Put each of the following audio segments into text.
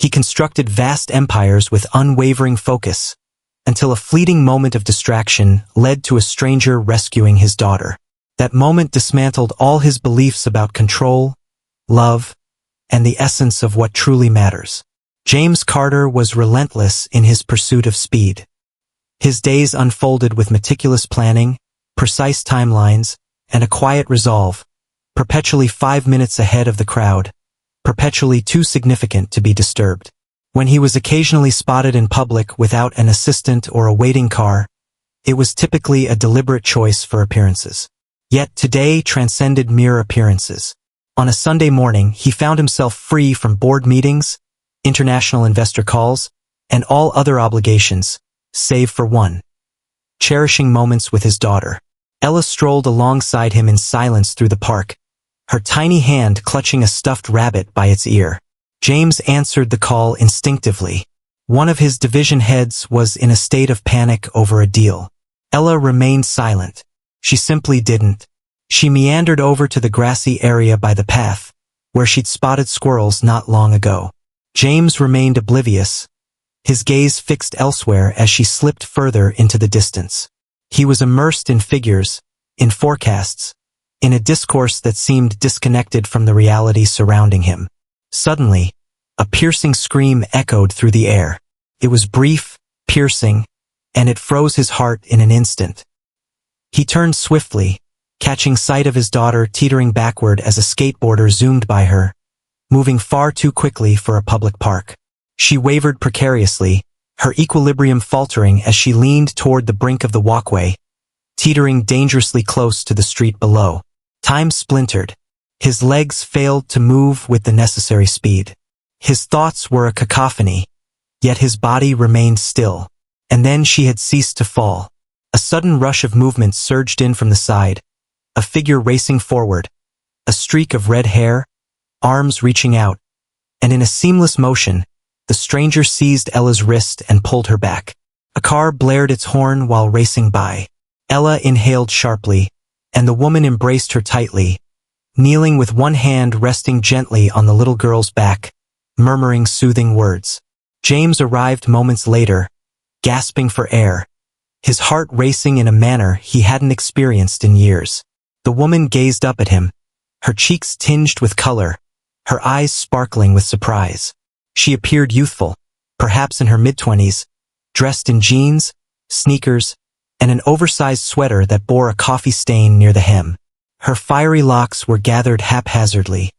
He constructed vast empires with unwavering focus, until a fleeting moment of distraction led to a stranger rescuing his daughter. That moment dismantled all his beliefs about control, love, and the essence of what truly matters. James Carter was relentless in his pursuit of speed. His days unfolded with meticulous planning, precise timelines, and a quiet resolve, perpetually 5 minutes ahead of the crowd, perpetually too significant to be disturbed. When he was occasionally spotted in public without an assistant or a waiting car, it was typically a deliberate choice for appearances. Yet today transcended mere appearances. On a Sunday morning, he found himself free from board meetings, international investor calls, and all other obligations, save for one: cherishing moments with his daughter. Ella strolled alongside him in silence through the park, her tiny hand clutching a stuffed rabbit by its ear. James answered the call instinctively. One of his division heads was in a state of panic over a deal. Ella remained silent. She simply didn't. She meandered over to the grassy area by the path, where she'd spotted squirrels not long ago. James remained oblivious, his gaze fixed elsewhere as she slipped further into the distance. He was immersed in figures, in forecasts, in a discourse that seemed disconnected from the reality surrounding him. Suddenly, a piercing scream echoed through the air. It was brief, piercing, and it froze his heart in an instant. He turned swiftly, catching sight of his daughter teetering backward as a skateboarder zoomed by her, moving far too quickly for a public park. She wavered precariously, her equilibrium faltering as she leaned toward the brink of the walkway, teetering dangerously close to the street below. Time splintered. His legs failed to move with the necessary speed. His thoughts were a cacophony, yet his body remained still. And then she had ceased to fall. A sudden rush of movement surged in from the side, a figure racing forward, a streak of red hair, arms reaching out, and in a seamless motion, the stranger seized Ella's wrist and pulled her back. A car blared its horn while racing by. Ella inhaled sharply, and the woman embraced her tightly, kneeling with one hand resting gently on the little girl's back, murmuring soothing words. James arrived moments later, gasping for air, his heart racing in a manner he hadn't experienced in years. The woman gazed up at him, her cheeks tinged with color, her eyes sparkling with surprise. She appeared youthful, perhaps in her mid-20s, dressed in jeans, sneakers, and an oversized sweater that bore a coffee stain near the hem. Her fiery locks were gathered haphazardly,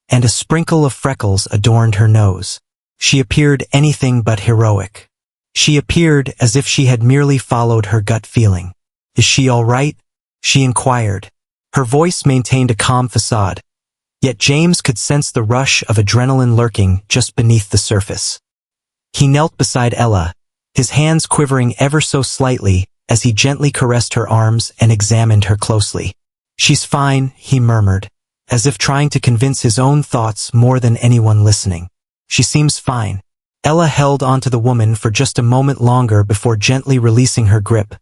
and a sprinkle of freckles adorned her nose. She appeared anything but heroic. She appeared as if she had merely followed her gut feeling. "Is she all right?" she inquired. Her voice maintained a calm facade, yet James could sense the rush of adrenaline lurking just beneath the surface. He knelt beside Ella, his hands quivering ever so slightly as he gently caressed her arms and examined her closely. "She's fine," he murmured, as if trying to convince his own thoughts more than anyone listening. "She seems fine." Ella held onto the woman for just a moment longer before gently releasing her grip,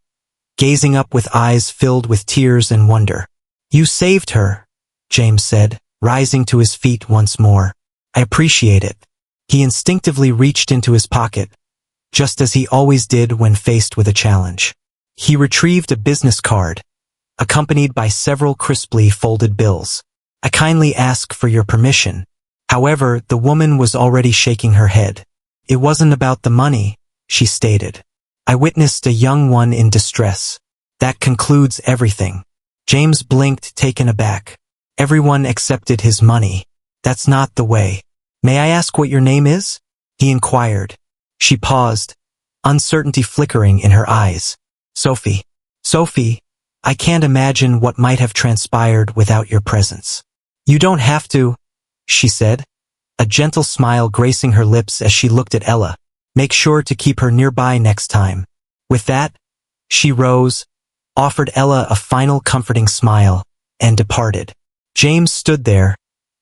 gazing up with eyes filled with tears and wonder. "You saved her," James said, rising to his feet once more. "I appreciate it." He instinctively reached into his pocket, just as he always did when faced with a challenge. He retrieved a business card, accompanied by several crisply folded bills. "I kindly ask for your permission." However, the woman was already shaking her head. "It wasn't about the money," she stated. "I witnessed a young one in distress. That concludes everything." James blinked, taken aback. Everyone accepted his money. That's not the way. "May I ask what your name is?" he inquired. She paused, uncertainty flickering in her eyes. "Sophie." "Sophie, I can't imagine what might have transpired without your presence." "You don't have to," she said, a gentle smile gracing her lips as she looked at Ella. "Make sure to keep her nearby next time." With that, she rose, offered Ella a final comforting smile, and departed. James stood there,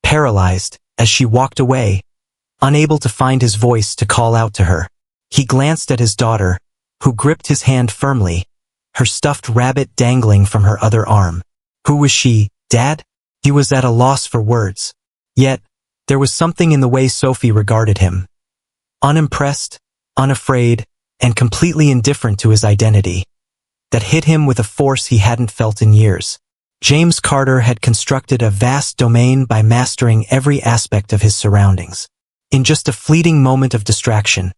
paralyzed, as she walked away, unable to find his voice to call out to her. He glanced at his daughter, who gripped his hand firmly, her stuffed rabbit dangling from her other arm. Who was she, Dad? He was at a loss for words. Yet, there was something in the way Sophie regarded him, unimpressed, unafraid, and completely indifferent to his identity, that hit him with a force he hadn't felt in years. James Carter had constructed a vast domain by mastering every aspect of his surroundings. In just a fleeting moment of distraction,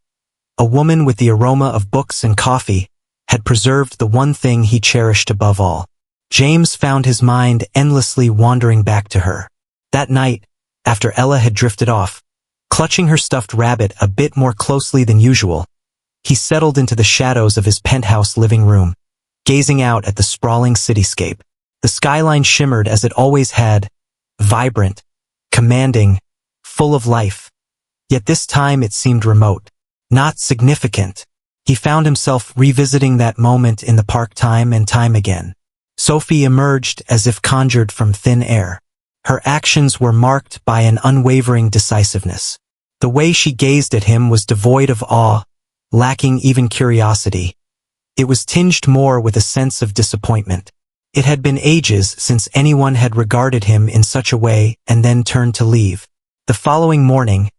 a woman with the aroma of books and coffee had preserved the one thing he cherished above all. James found his mind endlessly wandering back to her. That night, after Ella had drifted off, clutching her stuffed rabbit a bit more closely than usual, he settled into the shadows of his penthouse living room, gazing out at the sprawling cityscape. The skyline shimmered as it always had, vibrant, commanding, full of life. Yet this time it seemed remote, not significant. He found himself revisiting that moment in the park time and time again. Sophie emerged as if conjured from thin air. Her actions were marked by an unwavering decisiveness. The way she gazed at him was devoid of awe, lacking even curiosity. It was tinged more with a sense of disappointment. It had been ages since anyone had regarded him in such a way and then turned to leave. The following morning,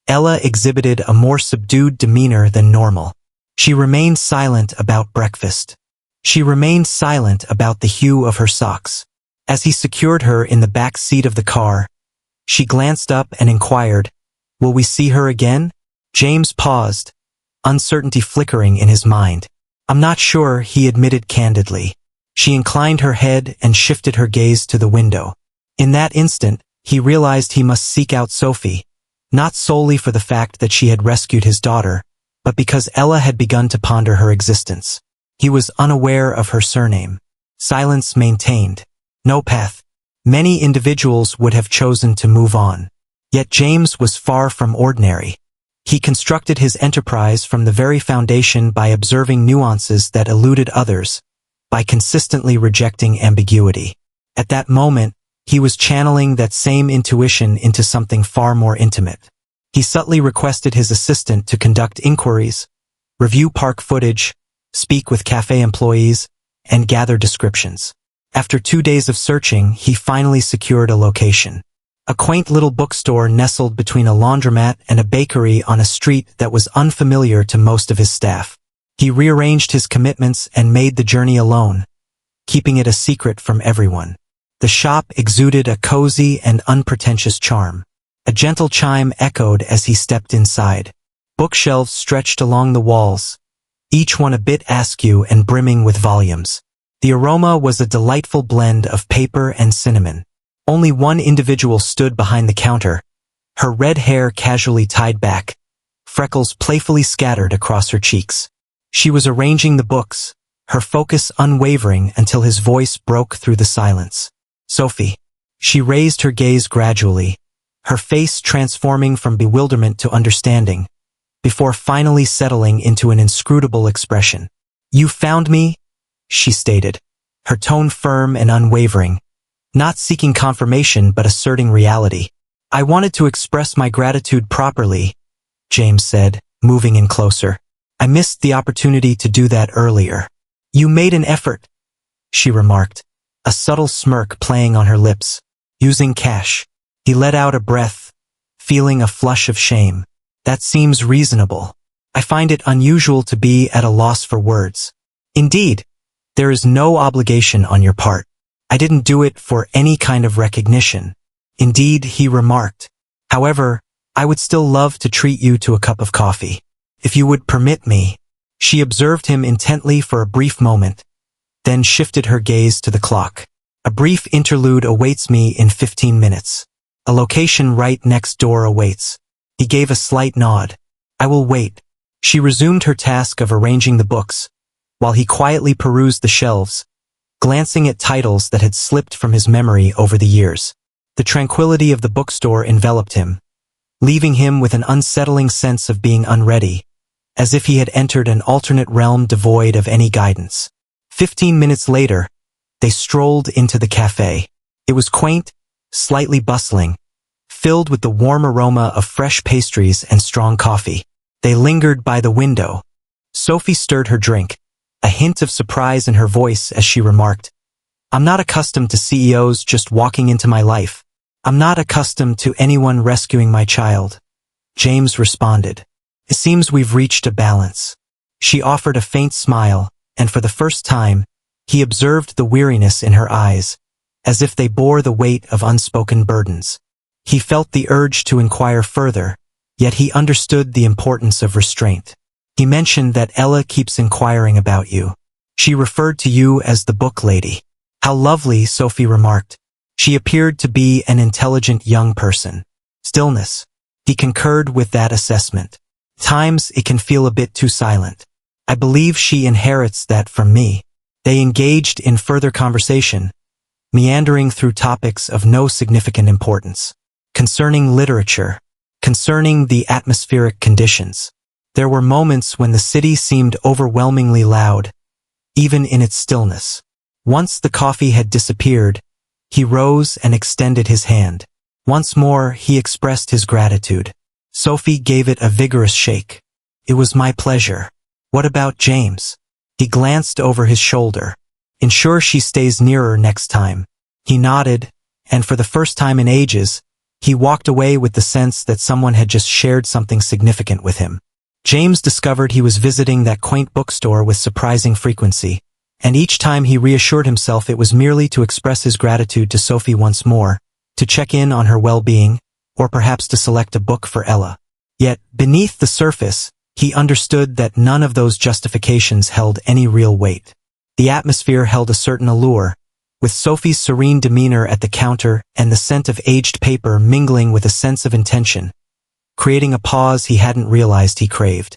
Ella exhibited a more subdued demeanor than normal. She remained silent about breakfast. She remained silent about the hue of her socks. As he secured her in the back seat of the car, she glanced up and inquired, "Will we see her again?" James paused, uncertainty flickering in his mind. "I'm not sure," he admitted candidly. She inclined her head and shifted her gaze to the window. In that instant, he realized he must seek out Sophie, not solely for the fact that she had rescued his daughter, but because Ella had begun to ponder her existence. He was unaware of her surname. Silence maintained. No path. Many individuals would have chosen to move on. Yet James was far from ordinary. He constructed his enterprise from the very foundation by observing nuances that eluded others, by consistently rejecting ambiguity. At that moment, he was channeling that same intuition into something far more intimate. He subtly requested his assistant to conduct inquiries, review park footage, speak with cafe employees, and gather descriptions. After 2 days of searching, he finally secured a location. A quaint little bookstore nestled between a laundromat and a bakery on a street that was unfamiliar to most of his staff. He rearranged his commitments and made the journey alone, keeping it a secret from everyone. The shop exuded a cozy and unpretentious charm. A gentle chime echoed as he stepped inside. Bookshelves stretched along the walls, each one a bit askew and brimming with volumes. The aroma was a delightful blend of paper and cinnamon. Only one individual stood behind the counter, her red hair casually tied back, freckles playfully scattered across her cheeks. She was arranging the books, her focus unwavering until his voice broke through the silence. "Sophie." She raised her gaze gradually, her face transforming from bewilderment to understanding, before finally settling into an inscrutable expression. "You found me?" she stated, her tone firm and unwavering, not seeking confirmation but asserting reality. "I wanted to express my gratitude properly," James said, moving in closer. "I missed the opportunity to do that earlier." "You made an effort," she remarked, a subtle smirk playing on her lips. "Using cash." He let out a breath, feeling a flush of shame. "That seems reasonable. I find it unusual to be at a loss for words." "Indeed, there is no obligation on your part. I didn't do it for any kind of recognition." "Indeed," he remarked. "However, I would still love to treat you to a cup of coffee. If you would permit me." She observed him intently for a brief moment, then shifted her gaze to the clock. "A brief interlude awaits me in 15 minutes. A location right next door awaits." He gave a slight nod. "I will wait." She resumed her task of arranging the books, while he quietly perused the shelves, glancing at titles that had slipped from his memory over the years. The tranquility of the bookstore enveloped him, leaving him with an unsettling sense of being unready, as if he had entered an alternate realm devoid of any guidance. 15 minutes later, they strolled into the cafe. It was quaint, slightly bustling, filled with the warm aroma of fresh pastries and strong coffee. They lingered by the window. Sophie stirred her drink, a hint of surprise in her voice as she remarked, "I'm not accustomed to CEOs just walking into my life. I'm not accustomed to anyone rescuing my child." James responded, It seems we've reached a balance. She offered a faint smile, and for the first time, he observed the weariness in her eyes, as if they bore the weight of unspoken burdens. He felt the urge to inquire further, yet he understood the importance of restraint. He mentioned that Ella keeps inquiring about you. She referred to you as the book lady. How lovely, Sophie remarked. She appeared to be an intelligent young person. Stillness. He concurred with that assessment. Times it can feel a bit too silent. I believe she inherits that from me. They engaged in further conversation, meandering through topics of no significant importance. Concerning literature, concerning the atmospheric conditions. There were moments when the city seemed overwhelmingly loud, even in its stillness. Once the coffee had disappeared, he rose and extended his hand. Once more he expressed his gratitude. Sophie gave it a vigorous shake. It was my pleasure. What about James? He glanced over his shoulder. Ensure she stays nearer next time. He nodded, and for the first time in ages, he walked away with the sense that someone had just shared something significant with him. James discovered he was visiting that quaint bookstore with surprising frequency, and each time he reassured himself it was merely to express his gratitude to Sophie once more, to check in on her well-being, or perhaps to select a book for Ella. Yet, beneath the surface, he understood that none of those justifications held any real weight. The atmosphere held a certain allure, with Sophie's serene demeanor at the counter and the scent of aged paper mingling with a sense of intention, creating a pause he hadn't realized he craved.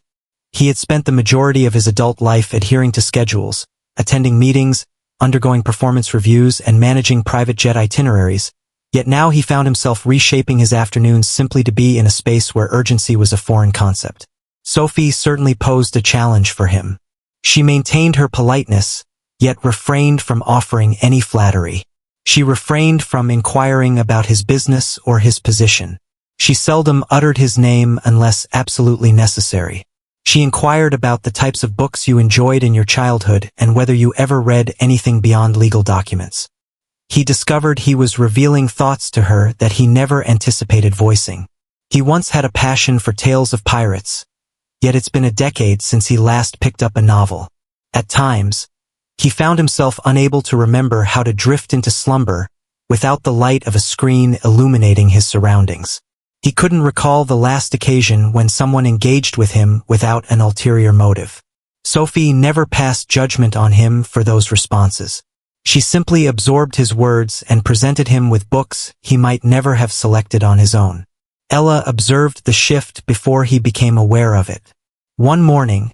He had spent the majority of his adult life adhering to schedules, attending meetings, undergoing performance reviews, and managing private jet itineraries, yet now he found himself reshaping his afternoons simply to be in a space where urgency was a foreign concept. Sophie certainly posed a challenge for him. She maintained her politeness, yet refrained from offering any flattery. She refrained from inquiring about his business or his position. She seldom uttered his name unless absolutely necessary. She inquired about the types of books you enjoyed in your childhood and whether you ever read anything beyond legal documents. He discovered he was revealing thoughts to her that he never anticipated voicing. He once had a passion for tales of pirates, yet it's been a decade since he last picked up a novel. At times, he found himself unable to remember how to drift into slumber without the light of a screen illuminating his surroundings. He couldn't recall the last occasion when someone engaged with him without an ulterior motive. Sophie never passed judgment on him for those responses. She simply absorbed his words and presented him with books he might never have selected on his own. Ella observed the shift before he became aware of it. One morning,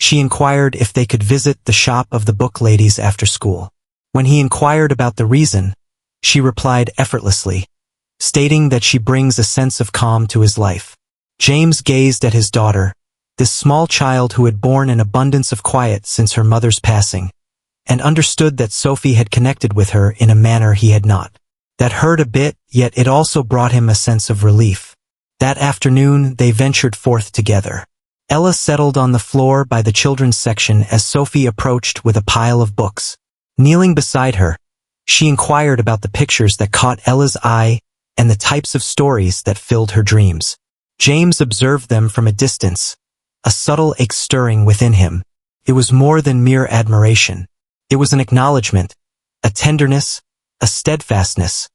she inquired if they could visit the shop of the book ladies after school. When he inquired about the reason, she replied effortlessly, stating that she brings a sense of calm to his life. James gazed at his daughter, this small child who had borne an abundance of quiet since her mother's passing, and understood that Sophie had connected with her in a manner he had not. That hurt a bit, yet it also brought him a sense of relief. That afternoon, they ventured forth together. Ella settled on the floor by the children's section as Sophie approached with a pile of books. Kneeling beside her, she inquired about the pictures that caught Ella's eye and the types of stories that filled her dreams. James observed them from a distance, a subtle ache stirring within him. It was more than mere admiration. It was an acknowledgement, a tenderness, a steadfastness,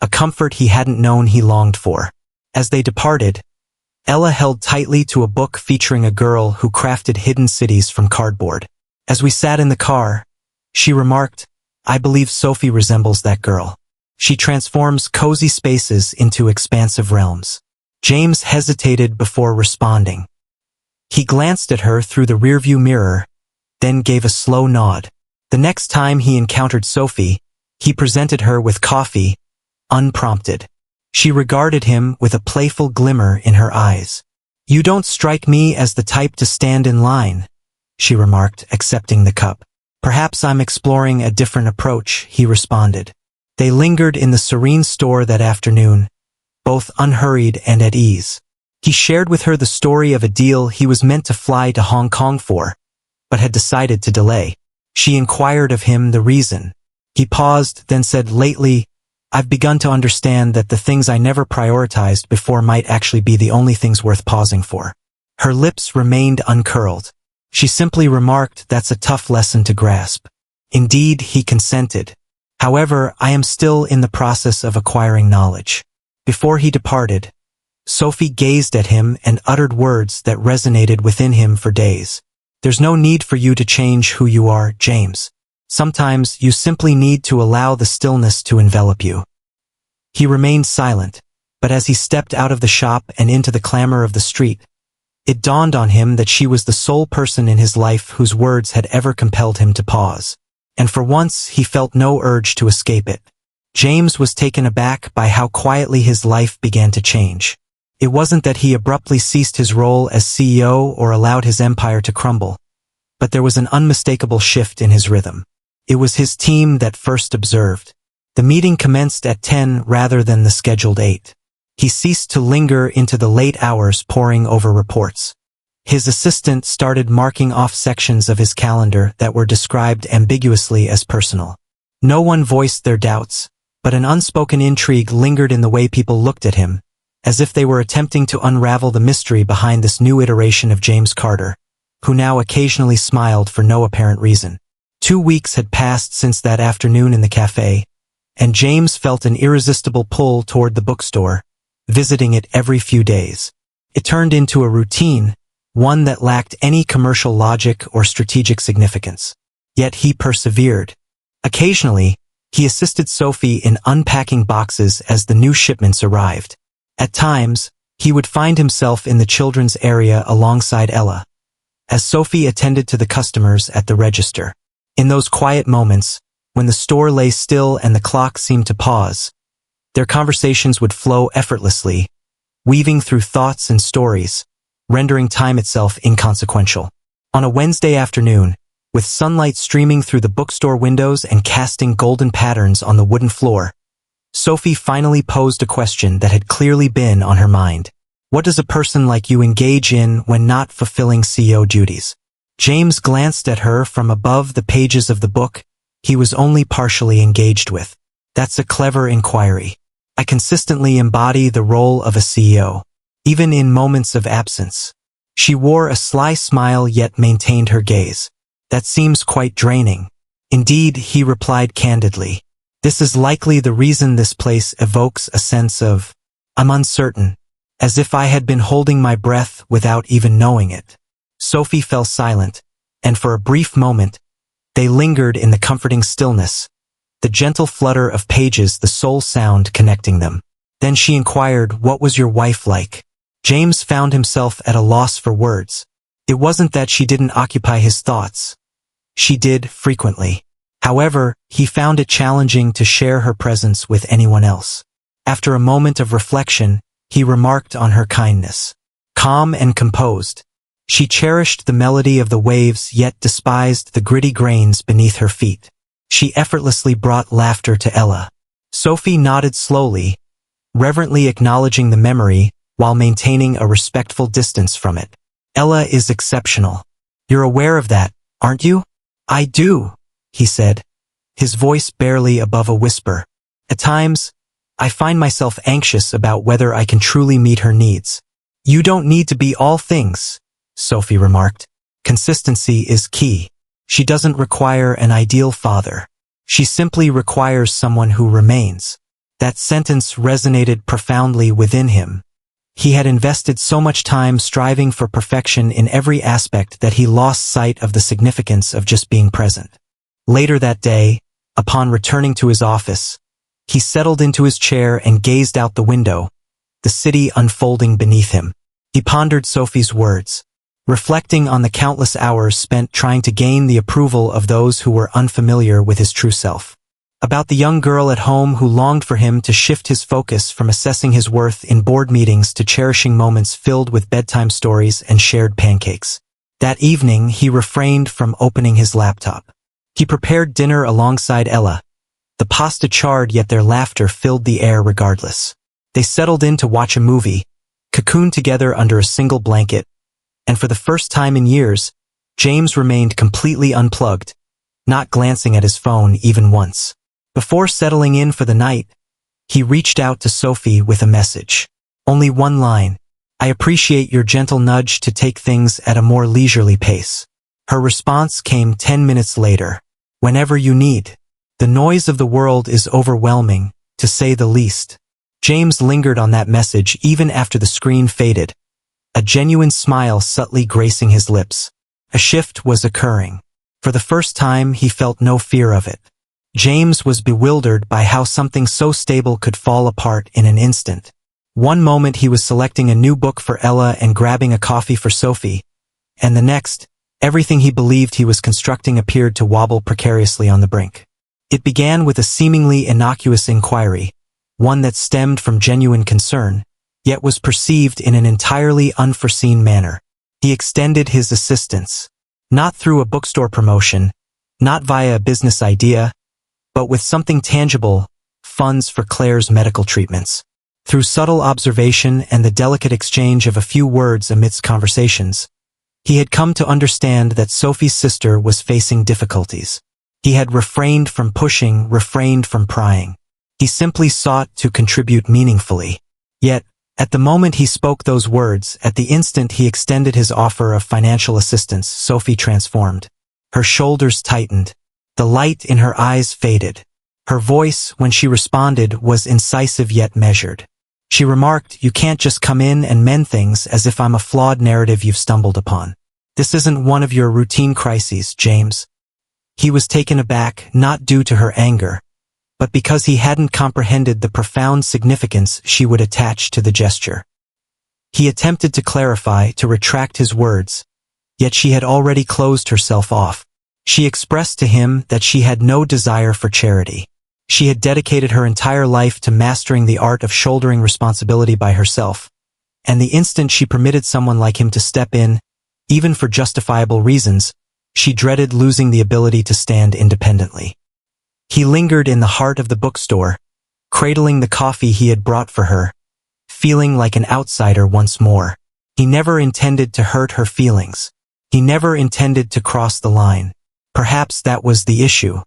a comfort he hadn't known he longed for. As they departed, Ella held tightly to a book featuring a girl who crafted hidden cities from cardboard. As we sat in the car, she remarked, "I believe Sophie resembles that girl. She transforms cozy spaces into expansive realms." James hesitated before responding. He glanced at her through the rearview mirror, then gave a slow nod. The next time he encountered Sophie, he presented her with coffee, unprompted. She regarded him with a playful glimmer in her eyes. "You don't strike me as the type to stand in line," she remarked, accepting the cup. "Perhaps I'm exploring a different approach," he responded. They lingered in the serene store that afternoon, both unhurried and at ease. He shared with her the story of a deal he was meant to fly to Hong Kong for, but had decided to delay. She inquired of him the reason. He paused, then said, "Lately, I've begun to understand that the things I never prioritized before might actually be the only things worth pausing for." Her lips remained uncurled. She simply remarked, "That's a tough lesson to grasp." Indeed, he consented. "However, I am still in the process of acquiring knowledge." Before he departed, Sophie gazed at him and uttered words that resonated within him for days. "There's no need for you to change who you are, James. Sometimes you simply need to allow the stillness to envelop you." He remained silent, but as he stepped out of the shop and into the clamor of the street, it dawned on him that she was the sole person in his life whose words had ever compelled him to pause. And for once, he felt no urge to escape it. James was taken aback by how quietly his life began to change. It wasn't that he abruptly ceased his role as CEO or allowed his empire to crumble, but there was an unmistakable shift in his rhythm. It was his team that first observed. The meeting commenced at 10 rather than the scheduled 8. He ceased to linger into the late hours poring over reports. His assistant started marking off sections of his calendar that were described ambiguously as personal. No one voiced their doubts, but an unspoken intrigue lingered in the way people looked at him, as if they were attempting to unravel the mystery behind this new iteration of James Carter, who now occasionally smiled for no apparent reason. 2 weeks had passed since that afternoon in the cafe, and James felt an irresistible pull toward the bookstore, visiting it every few days. It turned into a routine, one that lacked any commercial logic or strategic significance. Yet he persevered. Occasionally, he assisted Sophie in unpacking boxes as the new shipments arrived. At times, he would find himself in the children's area alongside Ella, as Sophie attended to the customers at the register. In those quiet moments, when the store lay still and the clock seemed to pause, their conversations would flow effortlessly, weaving through thoughts and stories, rendering time itself inconsequential. On a Wednesday afternoon, with sunlight streaming through the bookstore windows and casting golden patterns on the wooden floor, Sophie finally posed a question that had clearly been on her mind. "What does a person like you engage in when not fulfilling CEO duties?" James glanced at her from above the pages of the book he was only partially engaged with. "That's a clever inquiry. I consistently embody the role of a CEO, even in moments of absence." She wore a sly smile yet maintained her gaze. "That seems quite draining." "Indeed," he replied candidly. "This is likely the reason this place evokes a sense of, I'm uncertain, as if I had been holding my breath without even knowing it." Sophie fell silent, and for a brief moment, they lingered in the comforting stillness, the gentle flutter of pages the sole sound connecting them. Then she inquired, "What was your wife like?" James found himself at a loss for words. It wasn't that she didn't occupy his thoughts. She did, frequently. However, he found it challenging to share her presence with anyone else. After a moment of reflection, he remarked on her kindness. Calm and composed, she cherished the melody of the waves yet despised the gritty grains beneath her feet. She effortlessly brought laughter to Ella. Sophie nodded slowly, reverently acknowledging the memory while maintaining a respectful distance from it. "Ella is exceptional. You're aware of that, aren't you?" "I do," he said, his voice barely above a whisper. "At times, I find myself anxious about whether I can truly meet her needs." "You don't need to be all things," Sophie remarked. "Consistency is key. She doesn't require an ideal father. She simply requires someone who remains." That sentence resonated profoundly within him. He had invested so much time striving for perfection in every aspect that he lost sight of the significance of just being present. Later that day, upon returning to his office, he settled into his chair and gazed out the window, the city unfolding beneath him. He pondered Sophie's words, reflecting on the countless hours spent trying to gain the approval of those who were unfamiliar with his true self. About the young girl at home who longed for him to shift his focus from assessing his worth in board meetings to cherishing moments filled with bedtime stories and shared pancakes. That evening, he refrained from opening his laptop. He prepared dinner alongside Ella. The pasta charred, yet their laughter filled the air regardless. They settled in to watch a movie, cocooned together under a single blanket, and for the first time in years, James remained completely unplugged, not glancing at his phone even once. Before settling in for the night, he reached out to Sophie with a message. Only one line. I appreciate your gentle nudge to take things at a more leisurely pace. Her response came 10 minutes later. Whenever you need. The noise of the world is overwhelming, to say the least. James lingered on that message even after the screen faded, a genuine smile subtly gracing his lips. A shift was occurring. For the first time, he felt no fear of it. James was bewildered by how something so stable could fall apart in an instant. One moment he was selecting a new book for Ella and grabbing a coffee for Sophie, and the next, everything he believed he was constructing appeared to wobble precariously on the brink. It began with a seemingly innocuous inquiry, one that stemmed from genuine concern, yet was perceived in an entirely unforeseen manner. He extended his assistance, not through a bookstore promotion, not via a business idea, but with something tangible, funds for Claire's medical treatments. Through subtle observation and the delicate exchange of a few words amidst conversations, he had come to understand that Sophie's sister was facing difficulties. He had refrained from pushing, refrained from prying. He simply sought to contribute meaningfully. Yet, at the moment he spoke those words, at the instant he extended his offer of financial assistance, Sophie transformed. Her shoulders tightened. The light in her eyes faded. Her voice, when she responded, was incisive yet measured. She remarked, "You can't just come in and mend things as if I'm a flawed narrative you've stumbled upon. This isn't one of your routine crises, James." He was taken aback, not due to her anger, but because he hadn't comprehended the profound significance she would attach to the gesture. He attempted to clarify, to retract his words, yet she had already closed herself off. She expressed to him that she had no desire for charity. She had dedicated her entire life to mastering the art of shouldering responsibility by herself, and the instant she permitted someone like him to step in, even for justifiable reasons, she dreaded losing the ability to stand independently. He lingered in the heart of the bookstore, cradling the coffee he had brought for her, feeling like an outsider once more. He never intended to hurt her feelings. He never intended to cross the line. Perhaps that was the issue.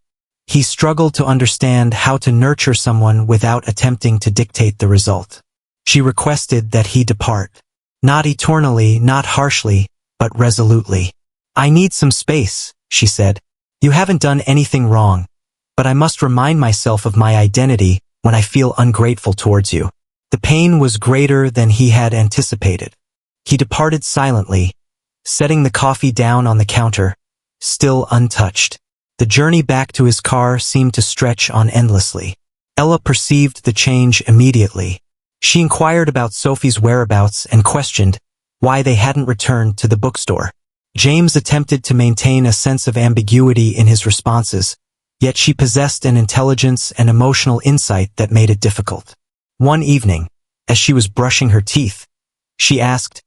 He struggled to understand how to nurture someone without attempting to dictate the result. She requested that he depart. Not eternally, not harshly, but resolutely. "I need some space," she said. "You haven't done anything wrong, but I must remind myself of my identity when I feel ungrateful towards you." The pain was greater than he had anticipated. He departed silently, setting the coffee down on the counter, still untouched. The journey back to his car seemed to stretch on endlessly. Ella perceived the change immediately. She inquired about Sophie's whereabouts and questioned why they hadn't returned to the bookstore. James attempted to maintain a sense of ambiguity in his responses, yet she possessed an intelligence and emotional insight that made it difficult. One evening, as she was brushing her teeth, she asked,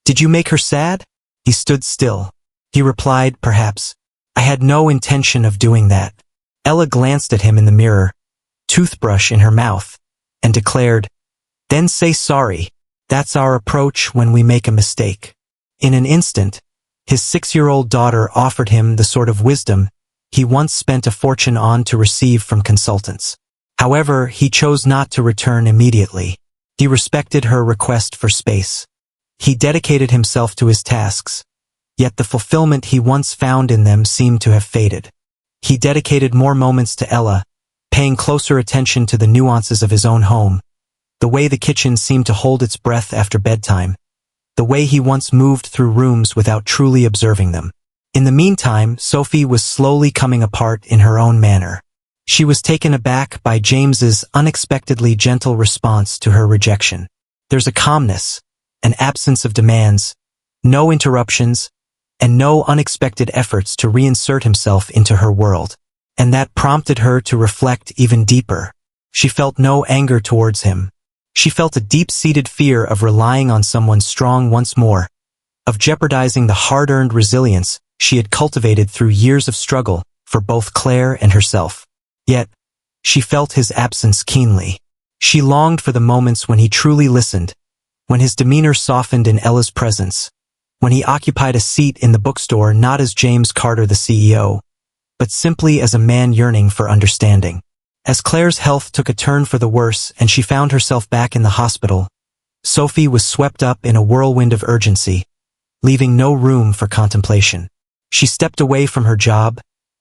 "Did you make her sad?" He stood still. He replied, "Perhaps. I had no intention of doing that." Ella glanced at him in the mirror, toothbrush in her mouth, and declared, "Then say sorry. That's our approach when we make a mistake." In an instant, his 6-year-old daughter offered him the sort of wisdom he once spent a fortune on to receive from consultants. However, he chose not to return immediately. He respected her request for space. He dedicated himself to his tasks, yet the fulfillment he once found in them seemed to have faded. He dedicated more moments to Ella, paying closer attention to the nuances of his own home, the way the kitchen seemed to hold its breath after bedtime, the way he once moved through rooms without truly observing them. In the meantime, Sophie was slowly coming apart in her own manner. She was taken aback by James's unexpectedly gentle response to her rejection. There's a calmness, an absence of demands, no interruptions, and no unexpected efforts to reinsert himself into her world. And that prompted her to reflect even deeper. She felt no anger towards him. She felt a deep-seated fear of relying on someone strong once more, of jeopardizing the hard-earned resilience she had cultivated through years of struggle for both Claire and herself. Yet, she felt his absence keenly. She longed for the moments when he truly listened, when his demeanor softened in Ella's presence, when he occupied a seat in the bookstore not as James Carter the CEO, but simply as a man yearning for understanding. As Claire's health took a turn for the worse and she found herself back in the hospital, Sophie was swept up in a whirlwind of urgency, leaving no room for contemplation. She stepped away from her job,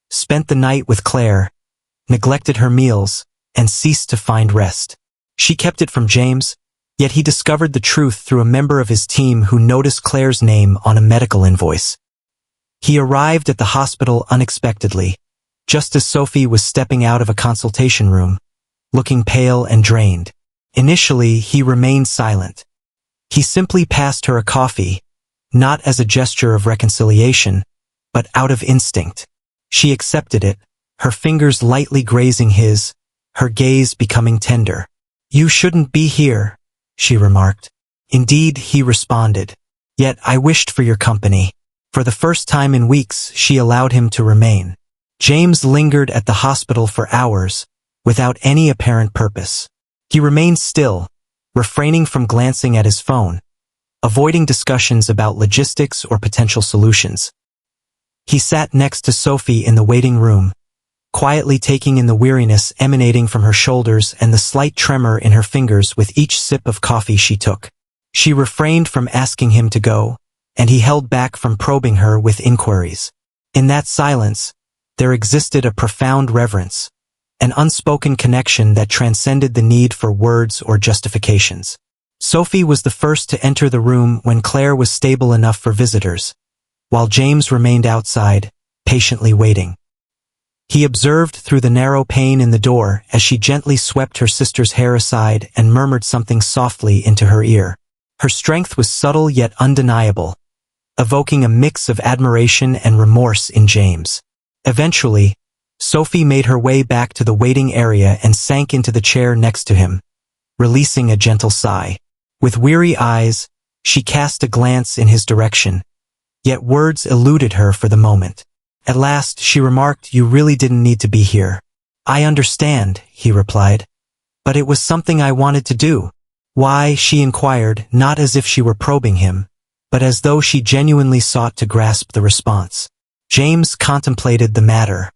spent the night with Claire, neglected her meals, and ceased to find rest. She kept it from James, yet he discovered the truth through a member of his team who noticed Claire's name on a medical invoice. He arrived at the hospital unexpectedly, just as Sophie was stepping out of a consultation room, looking pale and drained. Initially, he remained silent. He simply passed her a coffee, not as a gesture of reconciliation, but out of instinct. She accepted it, her fingers lightly grazing his, her gaze becoming tender. "You shouldn't be here," she remarked. "Indeed," he responded. "Yet I wished for your company." For the first time in weeks, she allowed him to remain. James lingered at the hospital for hours, without any apparent purpose. He remained still, refraining from glancing at his phone, avoiding discussions about logistics or potential solutions. He sat next to Sophie in the waiting room, quietly taking in the weariness emanating from her shoulders and the slight tremor in her fingers with each sip of coffee she took. She refrained from asking him to go, and he held back from probing her with inquiries. In that silence, there existed a profound reverence, an unspoken connection that transcended the need for words or justifications. Sophie was the first to enter the room when Claire was stable enough for visitors, while James remained outside, patiently waiting. He observed through the narrow pane in the door as she gently swept her sister's hair aside and murmured something softly into her ear. Her strength was subtle yet undeniable, evoking a mix of admiration and remorse in James. Eventually, Sophie made her way back to the waiting area and sank into the chair next to him, releasing a gentle sigh. With weary eyes, she cast a glance in his direction, yet words eluded her for the moment. At last, she remarked, "You really didn't need to be here." "I understand," he replied, "but it was something I wanted to do." "Why?" she inquired, not as if she were probing him, but as though she genuinely sought to grasp the response. James contemplated the matter.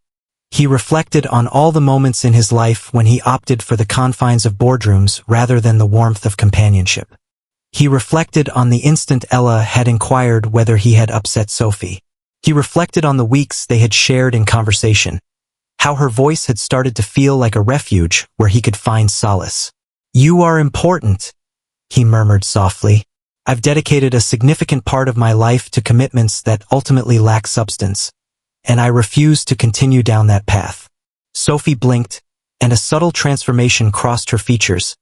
He reflected on all the moments in his life when he opted for the confines of boardrooms rather than the warmth of companionship. He reflected on the instant Ella had inquired whether he had upset Sophie. He reflected on the weeks they had shared in conversation, how her voice had started to feel like a refuge where he could find solace. "You are important," he murmured softly. "I've dedicated a significant part of my life to commitments that ultimately lack substance, and I refuse to continue down that path." Sophie blinked, and a subtle transformation crossed her features,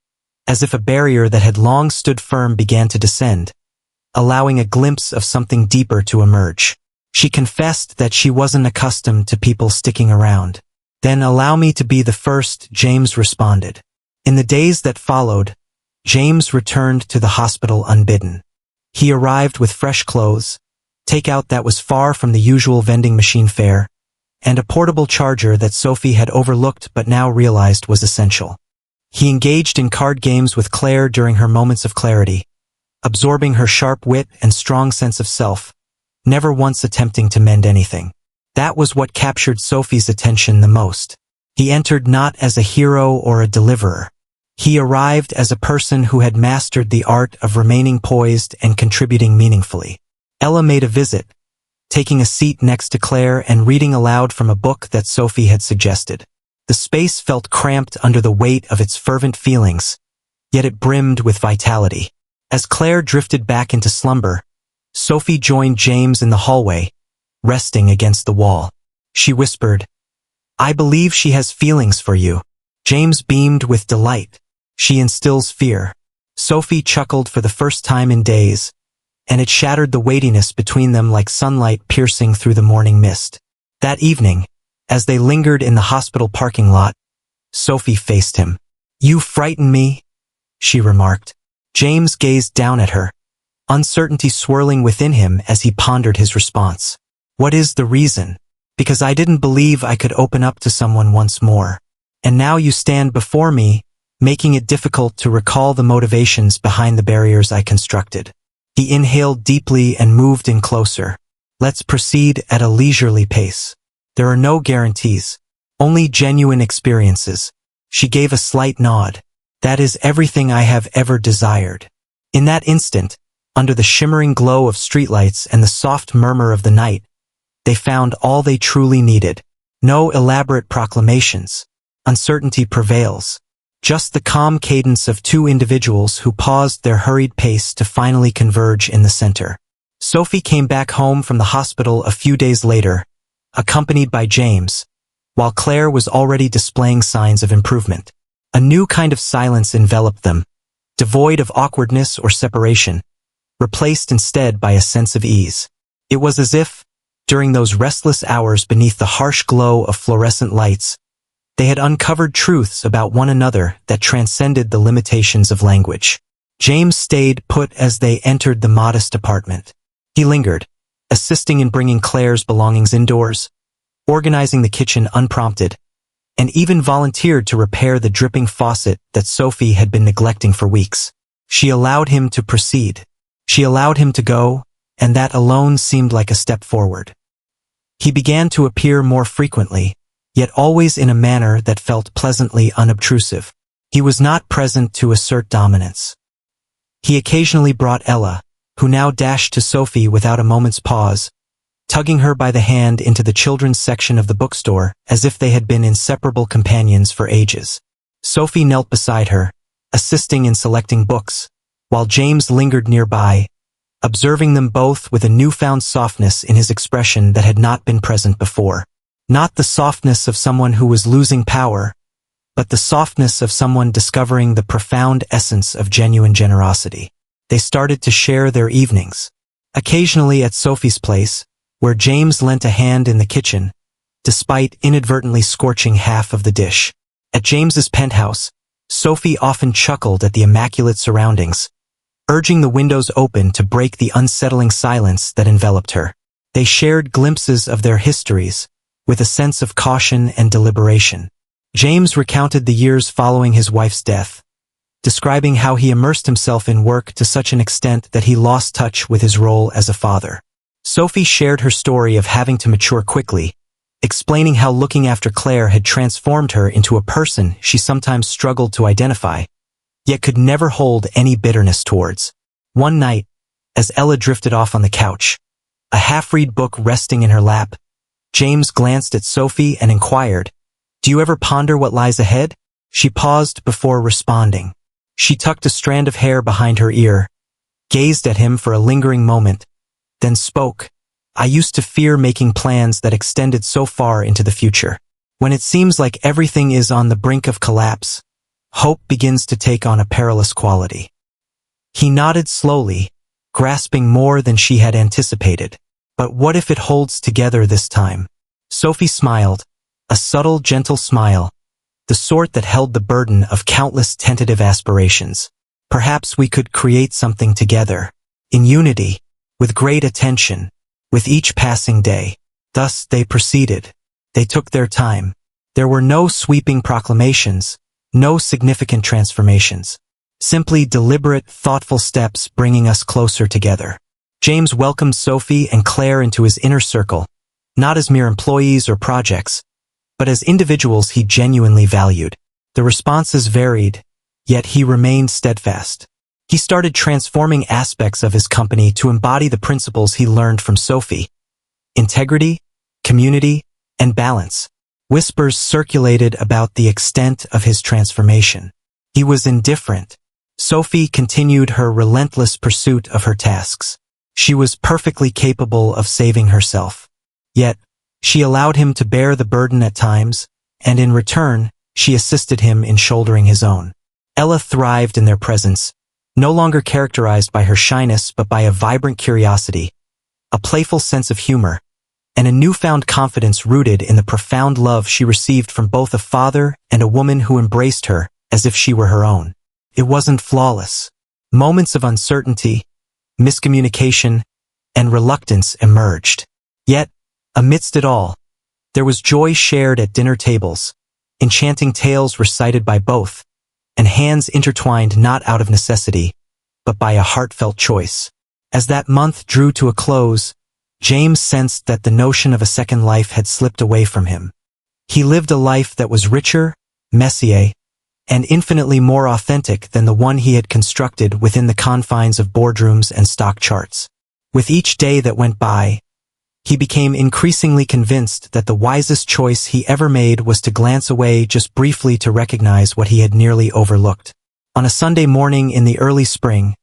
as if a barrier that had long stood firm began to descend, allowing a glimpse of something deeper to emerge. She confessed that she wasn't accustomed to people sticking around. "Then allow me to be the first," James responded. In the days that followed, James returned to the hospital unbidden. He arrived with fresh clothes, takeout that was far from the usual vending machine fare, and a portable charger that Sophie had overlooked but now realized was essential. He engaged in card games with Claire during her moments of clarity, absorbing her sharp wit and strong sense of self, never once attempting to mend anything. That was what captured Sophie's attention the most. He entered not as a hero or a deliverer. He arrived as a person who had mastered the art of remaining poised and contributing meaningfully. Ella made a visit, taking a seat next to Claire and reading aloud from a book that Sophie had suggested. The space felt cramped under the weight of its fervent feelings, yet it brimmed with vitality. As Claire drifted back into slumber, Sophie joined James in the hallway, resting against the wall. She whispered, "I believe she has feelings for you." James beamed with delight. "She instills fear." Sophie chuckled for the first time in days, and it shattered the weightiness between them like sunlight piercing through the morning mist. That evening, as they lingered in the hospital parking lot, Sophie faced him. "You frighten me," she remarked. James gazed down at her, uncertainty swirling within him as he pondered his response. "What is the reason?" "Because I didn't believe I could open up to someone once more. And now you stand before me, making it difficult to recall the motivations behind the barriers I constructed." He inhaled deeply and moved in closer. "Let's proceed at a leisurely pace. There are no guarantees, only genuine experiences." She gave a slight nod. "That is everything I have ever desired." In that instant, under the shimmering glow of streetlights and the soft murmur of the night, they found all they truly needed. No elaborate proclamations. Uncertainty prevails. Just the calm cadence of two individuals who paused their hurried pace to finally converge in the center. Sophie came back home from the hospital a few days later, accompanied by James, while Claire was already displaying signs of improvement. A new kind of silence enveloped them, devoid of awkwardness or separation, replaced instead by a sense of ease. It was as if, during those restless hours beneath the harsh glow of fluorescent lights, they had uncovered truths about one another that transcended the limitations of language. James stayed put as they entered the modest apartment. He lingered, assisting in bringing Claire's belongings indoors, organizing the kitchen unprompted, and even volunteered to repair the dripping faucet that Sophie had been neglecting for weeks. She allowed him to proceed. She allowed him to go, and that alone seemed like a step forward. He began to appear more frequently, yet always in a manner that felt pleasantly unobtrusive. He was not present to assert dominance. He occasionally brought Ella, who now dashed to Sophie without a moment's pause, tugging her by the hand into the children's section of the bookstore as if they had been inseparable companions for ages. Sophie knelt beside her, assisting in selecting books, while James lingered nearby, observing them both with a newfound softness in his expression that had not been present before. Not the softness of someone who was losing power, but the softness of someone discovering the profound essence of genuine generosity. They started to share their evenings, occasionally at Sophie's place, where James lent a hand in the kitchen, despite inadvertently scorching half of the dish. At James's penthouse, Sophie often chuckled at the immaculate surroundings, urging the windows open to break the unsettling silence that enveloped her. They shared glimpses of their histories, with a sense of caution and deliberation. James recounted the years following his wife's death, describing how he immersed himself in work to such an extent that he lost touch with his role as a father. Sophie shared her story of having to mature quickly, explaining how looking after Claire had transformed her into a person she sometimes struggled to identify, yet could never hold any bitterness towards. One night, as Ella drifted off on the couch, a half-read book resting in her lap, James glanced at Sophie and inquired, "Do you ever ponder what lies ahead?" She paused before responding. She tucked a strand of hair behind her ear, gazed at him for a lingering moment, then spoke. "I used to fear making plans that extended so far into the future. When it seems like everything is on the brink of collapse, hope begins to take on a perilous quality." He nodded slowly, grasping more than she had anticipated. "But what if it holds together this time?" Sophie smiled, a subtle, gentle smile, the sort that held the burden of countless tentative aspirations. "Perhaps we could create something together, in unity, with great attention, with each passing day." Thus they proceeded. They took their time. There were no sweeping proclamations, no significant transformations. Simply deliberate, thoughtful steps bringing us closer together. James welcomed Sophie and Claire into his inner circle, not as mere employees or projects, but as individuals he genuinely valued. The responses varied, yet he remained steadfast. He started transforming aspects of his company to embody the principles he learned from Sophie: integrity, community, and balance. Whispers circulated about the extent of his transformation. He was indifferent. Sophie continued her relentless pursuit of her tasks. She was perfectly capable of saving herself. Yet, she allowed him to bear the burden at times, and in return, she assisted him in shouldering his own. Ella thrived in their presence, no longer characterized by her shyness but by a vibrant curiosity, a playful sense of humor, and a newfound confidence rooted in the profound love she received from both a father and a woman who embraced her as if she were her own. It wasn't flawless. Moments of uncertainty, miscommunication, and reluctance emerged. Yet, amidst it all, there was joy shared at dinner tables, enchanting tales recited by both, and hands intertwined not out of necessity, but by a heartfelt choice. As that month drew to a close, James sensed that the notion of a second life had slipped away from him. He lived a life that was richer, messier, and infinitely more authentic than the one he had constructed within the confines of boardrooms and stock charts. With each day that went by, he became increasingly convinced that the wisest choice he ever made was to glance away just briefly to recognize what he had nearly overlooked. On a Sunday morning in the early spring,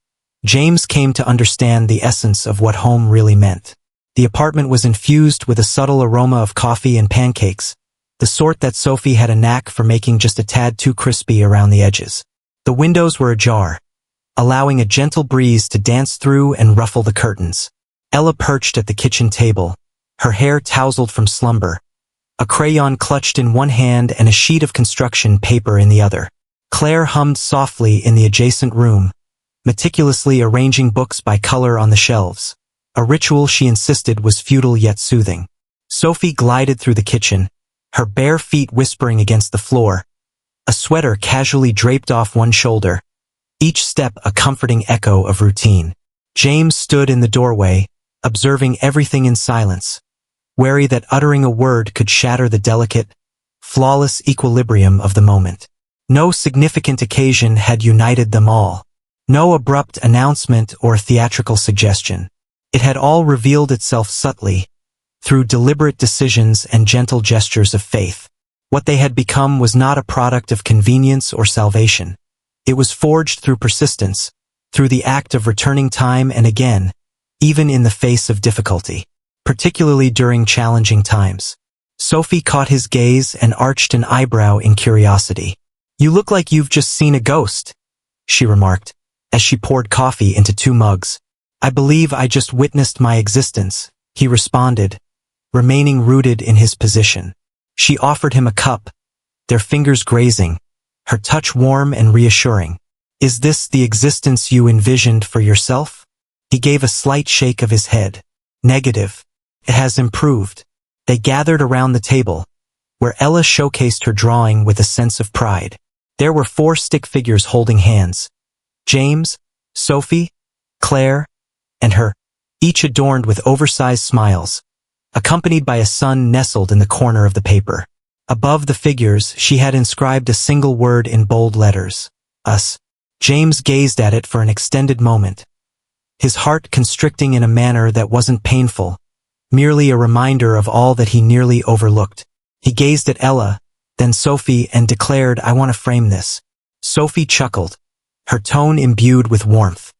James came to understand the essence of what home really meant. The apartment was infused with a subtle aroma of coffee and pancakes, the sort that Sophie had a knack for making just a tad too crispy around the edges. The windows were ajar, allowing a gentle breeze to dance through and ruffle the curtains. Ella perched at the kitchen table, her hair tousled from slumber, a crayon clutched in one hand and a sheet of construction paper in the other. Claire hummed softly in the adjacent room, meticulously arranging books by color on the shelves. A ritual she insisted was futile yet soothing. Sophie glided through the kitchen, her bare feet whispering against the floor, a sweater casually draped off one shoulder, each step a comforting echo of routine. James stood in the doorway, observing everything in silence, wary that uttering a word could shatter the delicate, flawless equilibrium of the moment. No significant occasion had united them all. No abrupt announcement or theatrical suggestion. It had all revealed itself subtly, through deliberate decisions and gentle gestures of faith. What they had become was not a product of convenience or salvation. It was forged through persistence, through the act of returning time and again, even in the face of difficulty, particularly during challenging times. Sophie caught his gaze and arched an eyebrow in curiosity. "You look like you've just seen a ghost," she remarked, as she poured coffee into 2 mugs. "I believe I just witnessed my existence," he responded, remaining rooted in his position. She offered him a cup, their fingers grazing, her touch warm and reassuring. "Is this the existence you envisioned for yourself?" He gave a slight shake of his head. "Negative. It has improved." They gathered around the table, where Ella showcased her drawing with a sense of pride. There were 4 stick figures holding hands: James, Sophie, Claire, and her, each adorned with oversized smiles, accompanied by a sun nestled in the corner of the paper. Above the figures, she had inscribed a single word in bold letters: "Us." James gazed at it for an extended moment, his heart constricting in a manner that wasn't painful, merely a reminder of all that he nearly overlooked. He gazed at Ella, then Sophie, and declared, "I want to frame this." Sophie chuckled, her tone imbued with warmth.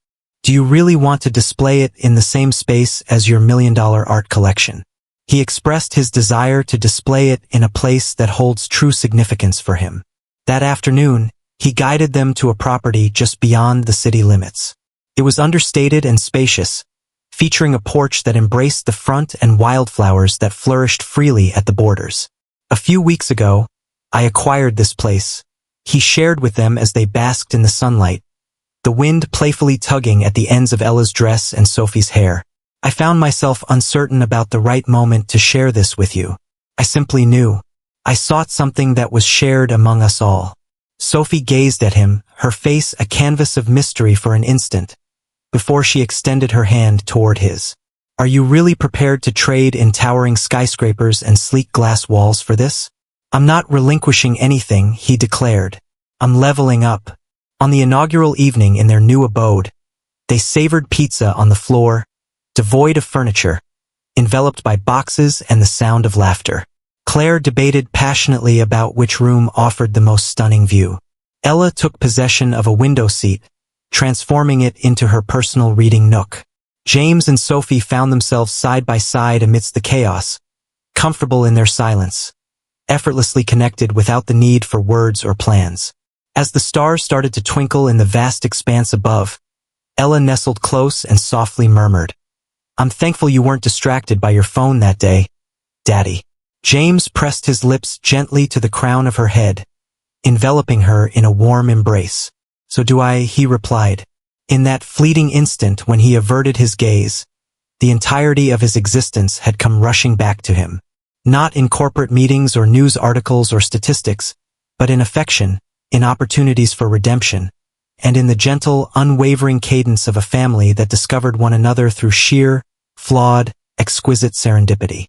"Do you really want to display it in the same space as your $1 million art collection?" He expressed his desire to display it in a place that holds true significance for him. That afternoon, he guided them to a property just beyond the city limits. It was understated and spacious, featuring a porch that embraced the front and wildflowers that flourished freely at the borders. "A few weeks ago, I acquired this place," he shared with them as they basked in the sunlight, the wind playfully tugging at the ends of Ella's dress and Sophie's hair. "I found myself uncertain about the right moment to share this with you. I simply knew. I sought something that was shared among us all." Sophie gazed at him, her face a canvas of mystery for an instant, before she extended her hand toward his. "Are you really prepared to trade in towering skyscrapers and sleek glass walls for this?" "I'm not relinquishing anything," he declared. "I'm leveling up." On the inaugural evening in their new abode, they savored pizza on the floor, devoid of furniture, enveloped by boxes and the sound of laughter. Claire debated passionately about which room offered the most stunning view. Ella took possession of a window seat, transforming it into her personal reading nook. James and Sophie found themselves side by side amidst the chaos, comfortable in their silence, effortlessly connected without the need for words or plans. As the stars started to twinkle in the vast expanse above, Ella nestled close and softly murmured, "I'm thankful you weren't distracted by your phone that day, Daddy." James pressed his lips gently to the crown of her head, enveloping her in a warm embrace. "So do I," he replied. In that fleeting instant when he averted his gaze, the entirety of his existence had come rushing back to him. Not in corporate meetings or news articles or statistics, but in affection, in opportunities for redemption, and in the gentle, unwavering cadence of a family that discovered one another through sheer, flawed, exquisite serendipity.